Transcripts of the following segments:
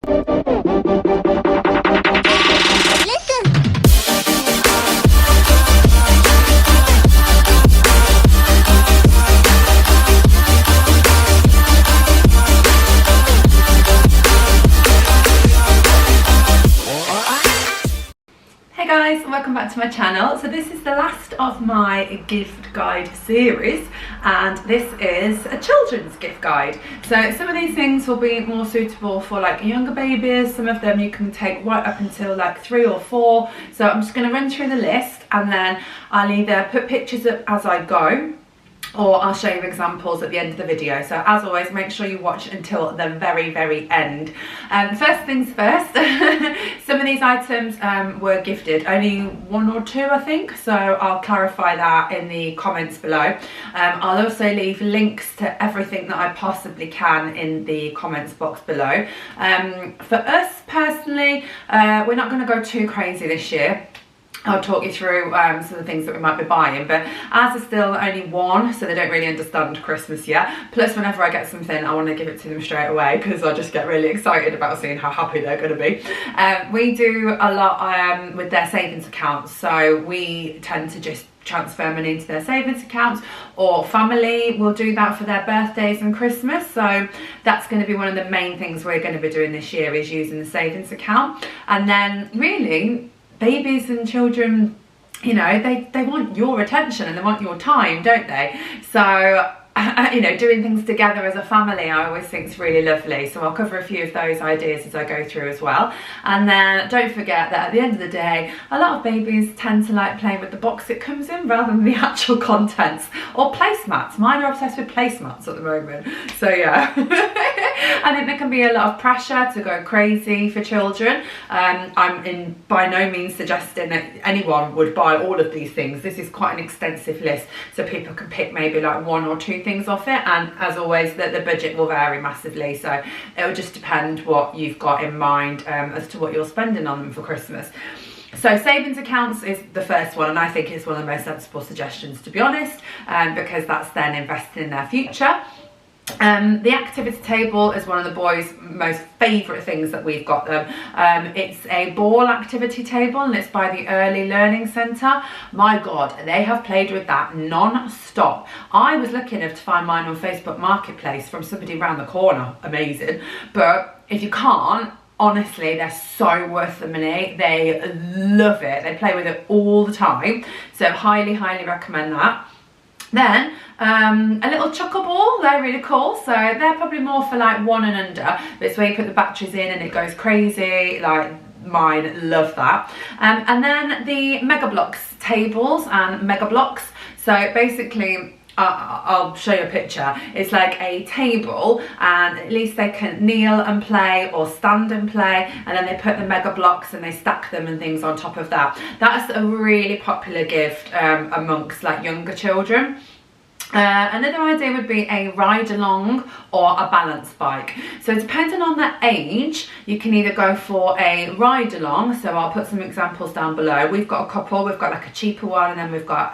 Hey guys, welcome back to my channel. So this is the last of my gift guide series, and this is a children's gift guide. So some of these things will be more suitable for like younger babies. Some of them you can take right up until like 3 or 4. So I'm just going to run through the list, and then I'll either put pictures up as I go, or I'll show you examples at the end of the video. So as always, make sure you watch until the very end. First things first, some of these items were gifted, only 1 or 2 I think, so I'll clarify that in the comments below. I'll also leave links to everything that I possibly can in the comments box below. For us personally, we're not going to go too crazy this year. I'll talk you through some of the things that we might be buying, but ours is still only 1, so they don't really understand Christmas yet. Plus, whenever I get something, I want to give it to them straight away because I just get really excited about seeing how happy they're going to be. We do a lot with their savings accounts, so we tend to just transfer money into their savings accounts, or family will do that for their birthdays and Christmas. So that's going to be one of the main things we're going to be doing this year, is using the savings account. And then really, babies and children, you know, they want your attention and they want your time, don't they? So you know, doing things together as a family I always think is really lovely. So I'll cover a few of those ideas as I go through as well. And then don't forget that at the end of the day, a lot of babies tend to like playing with the box it comes in rather than the actual contents, or placemats. Mine are obsessed with placemats at the moment, so yeah. I think there can be a lot of pressure to go crazy for children. I'm by no means suggesting that anyone would buy all of these things. This is quite an extensive list, so people can pick maybe like 1 or 2 things off it, and as always the budget will vary massively, so it will just depend what you've got in mind as to what you're spending on them for Christmas. So savings accounts is the first one, and I think it's one of the most sensible suggestions, to be honest, because that's then investing in their future. The activity table is one of the boys' most favourite things that we've got them. It's a ball activity table, and it's by the Early Learning Centre. My God, they have played with that non-stop. I was lucky enough to find mine on Facebook Marketplace from somebody around the corner. Amazing. But if you can't, honestly, they're so worth the money. They love it. They play with it all the time. So highly recommend that. Then a little chuckle ball, they're really cool. So they're probably more for like 1 and under, but it's where you put the batteries in and it goes crazy. Like mine love that. And then the Mega Bloks tables and Mega Bloks. So basically, I'll show you a picture. It's like a table, and at least they can kneel and play or stand and play, and then they put the Mega Bloks and they stack them and things on top of that. That's a really popular gift amongst like younger children. Another idea would be a ride along or a balance bike. So depending on the age, you can either go for a ride along. So I'll put some examples down below. We've got a couple. We've got like a cheaper one, and then we've got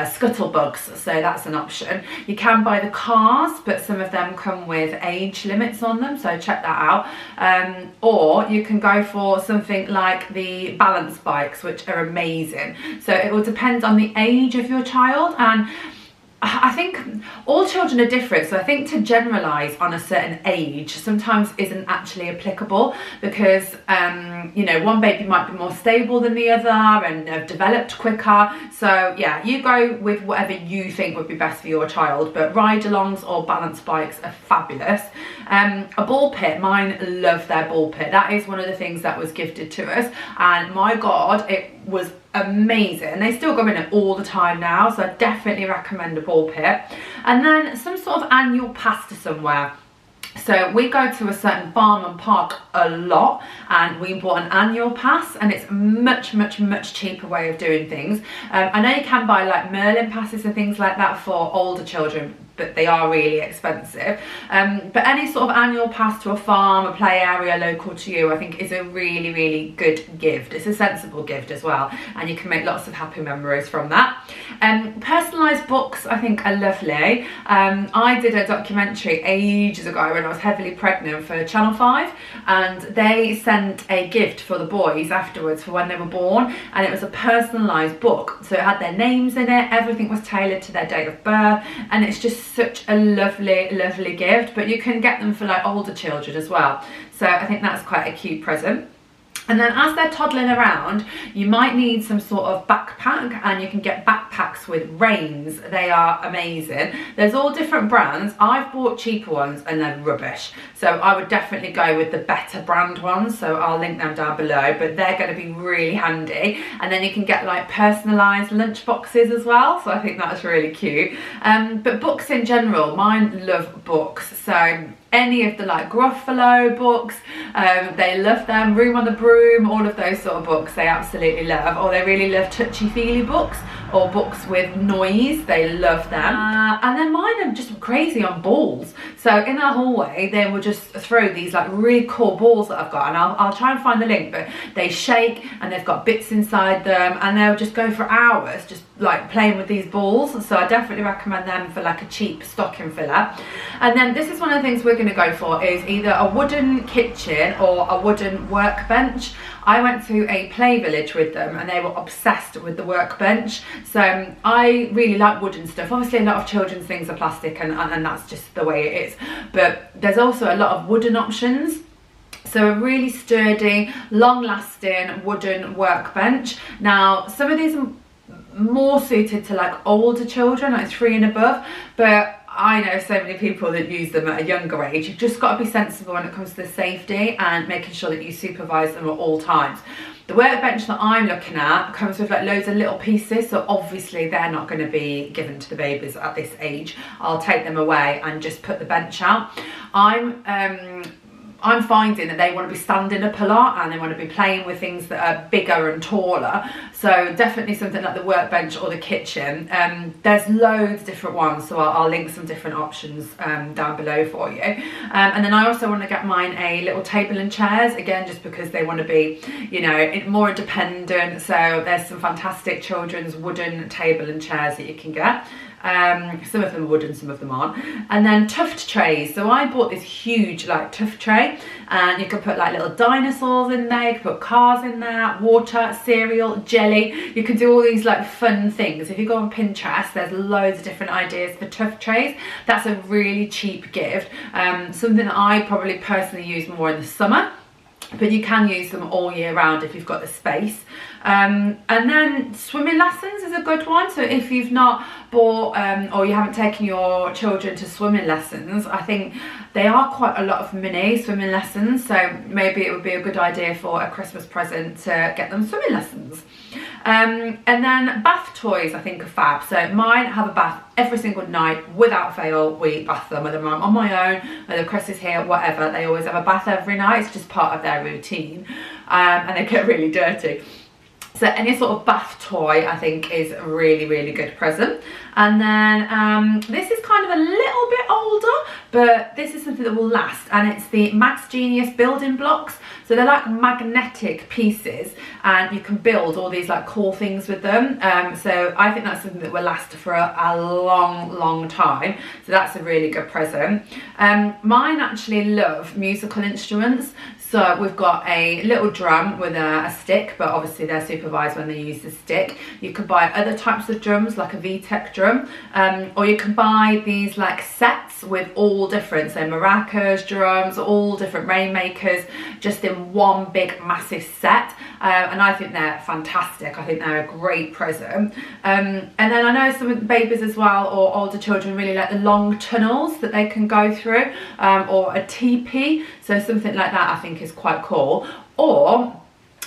scuttlebugs. So that's an option. You can buy the cars, but some of them come with age limits on them, so check that out. Or you can go for something like the balance bikes, which are amazing. So it will depend on the age of your child, and I think all children are different, so I think to generalise on a certain age sometimes isn't actually applicable, because you know, one baby might be more stable than the other and have developed quicker. So yeah, you go with whatever you think would be best for your child, but ride-alongs or balance bikes are fabulous. A ball pit, mine love their ball pit. That is one of the things that was gifted to us, and my God, it was amazing. They still go in it all the time now, so I definitely recommend a ball pit. And then some sort of annual pass to somewhere. So we go to a certain farm and park a lot, and we bought an annual pass, and it's a much cheaper way of doing things. I know you can buy like Merlin passes and things like that for older children. but they are really expensive. But any sort of annual pass to a farm, a play area local to you, I think is a really, really good gift. It's a sensible gift as well, and you can make lots of happy memories from that. Personalised books I think are lovely. I did a documentary ages ago when I was heavily pregnant for Channel 5, and they sent a gift for the boys afterwards for when they were born, and it was a personalised book. So it had their names in it, everything was tailored to their date of birth, and it's just such a lovely, lovely gift. But you can get them for like older children as well, so I think that's quite a cute present. And then as they're toddling around, you might need some sort of backpack, and you can get backpacks with reins. They are amazing. There's all different brands. I've bought cheaper ones and they're rubbish. So I would definitely go with the better brand ones. So I'll link them down below, but they're going to be really handy. And then you can get like personalised lunch boxes as well. So I think that's really cute. But books in general, mine love books. So any of the like Gruffalo books, they love them. Room on the Broom, all of those sort of books they absolutely love. Or they really love touchy-feely books or books with noise. They love them. And then mine are just crazy on balls. So in our hallway they will just throw these like really cool balls that I've got, and I'll try and find the link, but they shake and they've got bits inside them, and they'll just go for hours just like playing with these balls. So I definitely recommend them for like a cheap stocking filler. And then this is one of the things we're going to go for, is either a wooden kitchen or a wooden workbench. I went to a play village with them and they were obsessed with the workbench. So I really like wooden stuff. Obviously a lot of children's things are plastic, and that's just the way it is, but there's also a lot of wooden options. So a really sturdy, long-lasting wooden workbench. Now some of these are more suited to like older children, like 3 and above, but I know so many people that use them at a younger age. You've just got to be sensible when it comes to the safety and making sure that you supervise them at all times. The workbench that I'm looking at comes with like loads of little pieces, so obviously they're not going to be given to the babies at this age. I'll take them away and just put the bench out. I'm finding that they want to be standing up a lot and they want to be playing with things that are bigger and taller. So definitely something like the workbench or the kitchen. There's loads of different ones, so I'll link some different options down below for you. And then I also want to get mine a little table and chairs, again just because they want to be, you know, more independent. So there's some fantastic children's wooden table and chairs that you can get. Some of them are wooden, some of them aren't. And then tuft trays. So I bought this huge like tuft tray, and you can put like little dinosaurs in there, you can put cars in there, water, cereal, jelly. You can do all these like fun things. If you go on Pinterest, there's loads of different ideas for tuft trays. That's a really cheap gift. Something that I probably personally use more in the summer, but you can use them all year round if you've got the space. And then swimming lessons is a good one. So if you've not bought or you haven't taken your children to swimming lessons, I think they are quite a lot of mini swimming lessons, so maybe it would be a good idea for a Christmas present to get them swimming lessons. And then bath toys I think are fab. So mine have a bath every single night without fail. We bath them, whether I'm on my own, whether Chris is here, whatever. They always have a bath every night. It's just part of their routine, and they get really dirty. So any sort of bath toy I think is a really, really good present. And then this is kind of a little bit older, but this is something that will last, and it's the Max Genius building blocks. So they're like magnetic pieces, and you can build all these like cool things with them. So I think that's something that will last for a long, long time. So that's a really good present. Mine actually love musical instruments. So we've got a little drum with a stick, but obviously they're supervised when they use the stick. You can buy other types of drums, like a VTech drum, or you can buy these like sets with all different, so maracas, drums, all different rainmakers, just in one big massive set. And I think they're fantastic. I think they're a great present. And then I know some of the babies as well, or older children, really like the long tunnels that they can go through, or a teepee. So something like that I think is quite cool. Or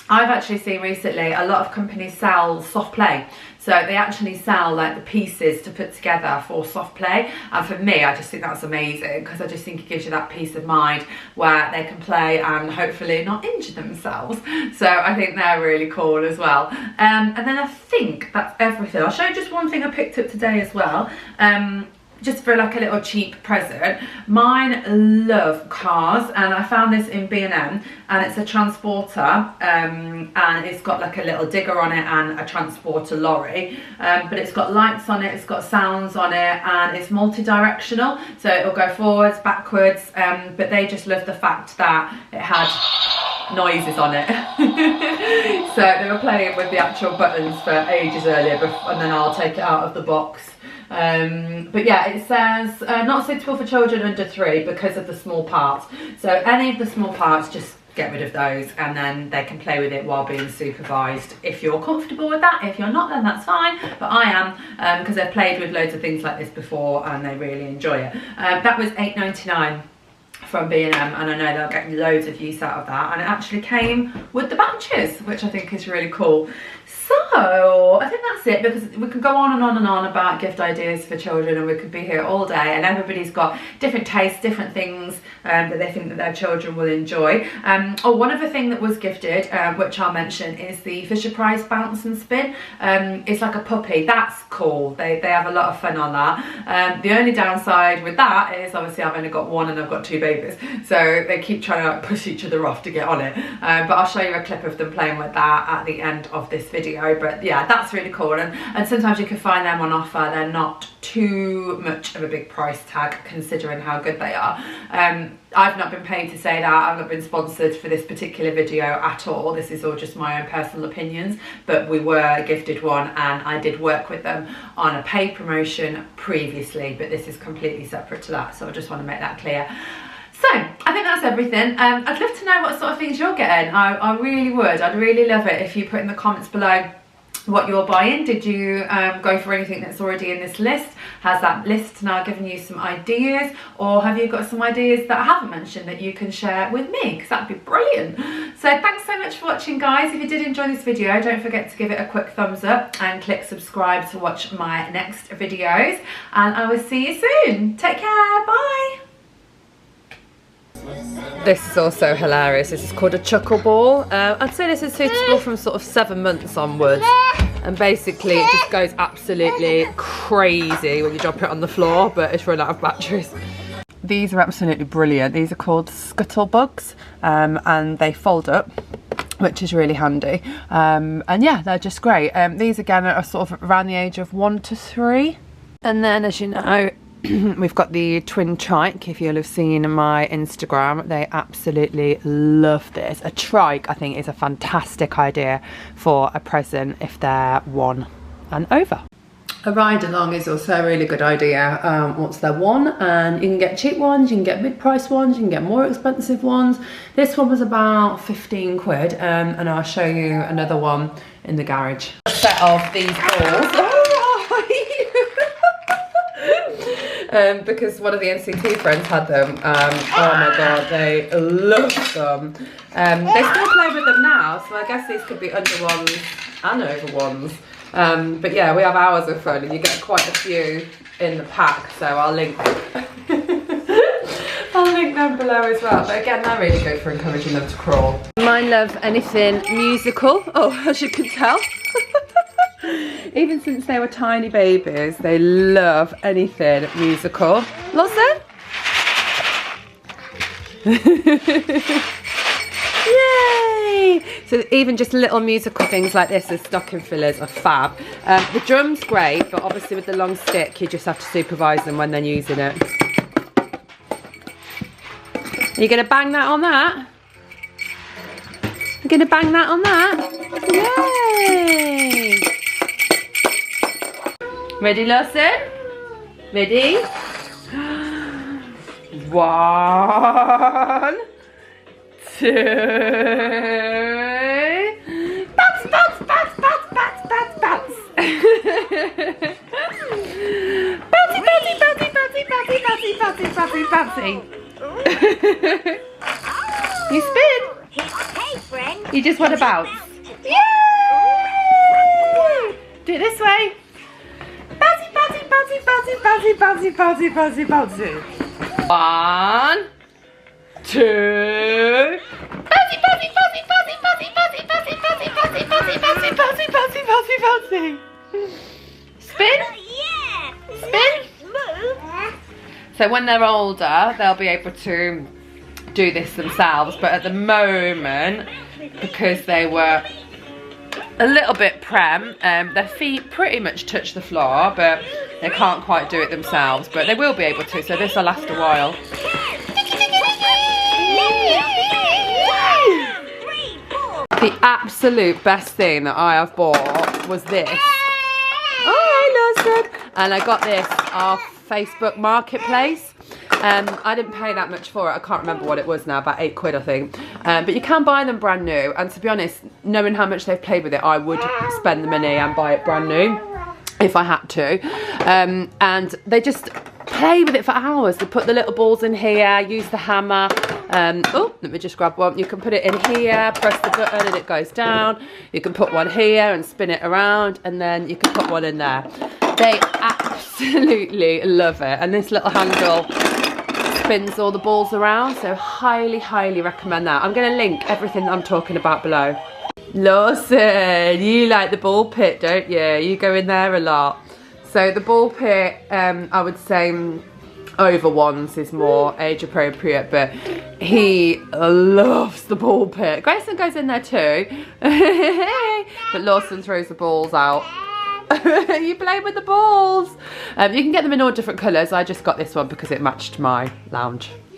I've actually seen recently a lot of companies sell soft play. So they actually sell like the pieces to put together for soft play. And for me, I just think that's amazing, because I just think it gives you that peace of mind where they can play and hopefully not injure themselves. So I think they're really cool as well. And then I think that's everything. I'll show you just one thing I picked up today as well. just for like a little cheap present. Mine love cars, and I found this in B&M, and it's a transporter, and it's got like a little digger on it and a transporter lorry, but it's got lights on it, it's got sounds on it, and it's multi-directional, so it'll go forwards, backwards, but they just love the fact that it had noises on it. So they were playing with the actual buttons for ages earlier, and then I'll take it out of the box. But yeah, it says not suitable for children under 3 because of the small parts. So any of the small parts, just get rid of those, and then they can play with it while being supervised if you're comfortable with that. If you're not, then that's fine, but I am, because I've played with loads of things like this before and they really enjoy it. That was £8.99 from B&M, and I know they'll get loads of use out of that, and it actually came with the batches, which I think is really cool. So I think that's it, because we could go on and on and on about gift ideas for children, and we could be here all day, and everybody's got different tastes, different things that they think that their children will enjoy. One other thing that was gifted, which I'll mention, is the FisherPrice bounce and spin. It's like a puppy. That's cool. They have a lot of fun on that. The only downside with that is obviously I've only got one and I've got 2 babies, so they keep trying to like push each other off to get on it. But I'll show you a clip of them playing with that at the end of this video. But yeah, that's really cool, and sometimes you can find them on offer. They're not too much of a big price tag considering how good they are. I've not been paid to say that. I've not been sponsored for this particular video at all. This is all just my own personal opinions, but we were gifted one, and I did work with them on a paid promotion previously, but this is completely separate to that, so I just want to make that clear. So I think that's everything. I'd love to know what sort of things you're getting. I really would. I'd really love it if you put in the comments below what you're buying. Did you go for anything that's already in this list? Has that list now given you some ideas, or have you got some ideas that I haven't mentioned that you can share with me? Because that'd be brilliant. So thanks so much for watching, guys. If you did enjoy this video, don't forget to give it a quick thumbs up and click subscribe to watch my next videos, and I will see you soon. Take care. Bye. This is also hilarious. This is called a chuckle ball. I'd say this is suitable from sort of 7 months onwards, and basically it just goes absolutely crazy when you drop it on the floor, but it's run out of batteries. These are absolutely brilliant. These are called Scuttlebugs, and they fold up, which is really handy, and yeah, they're just great. These again are sort of around the age of 1 to 3, and then, as you know, we've got the twin trike. If you'll have seen my Instagram, they absolutely love this. A trike, I think, is a fantastic idea for a present if they're 1 and over. A ride along is also a really good idea once they're 1, and you can get cheap ones, you can get mid-price ones, you can get more expensive ones. This one was about 15 quid, and I'll show you another one in the garage. A set of these balls. Because one of the NCT friends had them. Oh my god, they love them. They still play with them now, so I guess these could be under ones and over ones. But yeah, we have hours of fun, and you get quite a few in the pack, so I'll link I'll link them below as well. But again, they're really good for encouraging them to crawl. Mine love anything musical. Oh, as you can tell. Even since they were tiny babies, they love anything musical. Lawson? Yay! So even just little musical things like this as stocking fillers are fab. The drum's great, but obviously with the long stick, you just have to supervise them when they're using it. Are you going to bang that on that? You're going to bang that on that? Yay! Ready, Lawson? Ready? 1, 2. Bounce, bounce, bounce, bounce, bounce, bounce, bounce. Bouncy, bouncy, bouncy, bouncy, bouncy, bouncy, bouncy, bouncy, bouncy. You spin. Hey, friend. You just want to bounce. Yay! Do it this way. Bouncy, bouncy, bouncy, bouncy, bouncy, bouncy, bouncy, bouncy, bouncy. 1, 2. Bouncy, bouncy, bouncy, bouncy, bouncy, bouncy, bouncy, bouncy, bouncy, bouncy, bouncy, bouncy, bouncy, bouncy, bouncy. Spin. Yeah. Spin. Move. So when they're older, they'll be able to do this themselves, but at the moment, because they were a little bit prem, their feet pretty much touch the floor, but they can't quite do it themselves, but they will be able to, so this will last a while. The absolute best thing that I have bought was this. Oh, I lost it. And I got this off Facebook Marketplace. I didn't pay that much for it. I can't remember what it was now, about £8 I think. But you can buy them brand new, and to be honest, knowing how much they've played with it, I would spend the money and buy it brand new if I had to. And they just play with it for hours. They put the little balls in here, use the hammer. Oh, let me just grab one. You can put it in here, press the button and it goes down. You can put one here and spin it around, and then you can put one in there. They absolutely love it, and this little handle spins all the balls around, so highly, highly recommend that. I'm going to link everything that I'm talking about below. Lawson, you like the ball pit, don't you? You go in there a lot. So the ball pit, I would say over ones is more age appropriate, but he loves the ball pit. Grayson goes in there too, but Lawson throws the balls out. You play with the balls. You can get them in all different colours. I just got this one because it matched my lounge.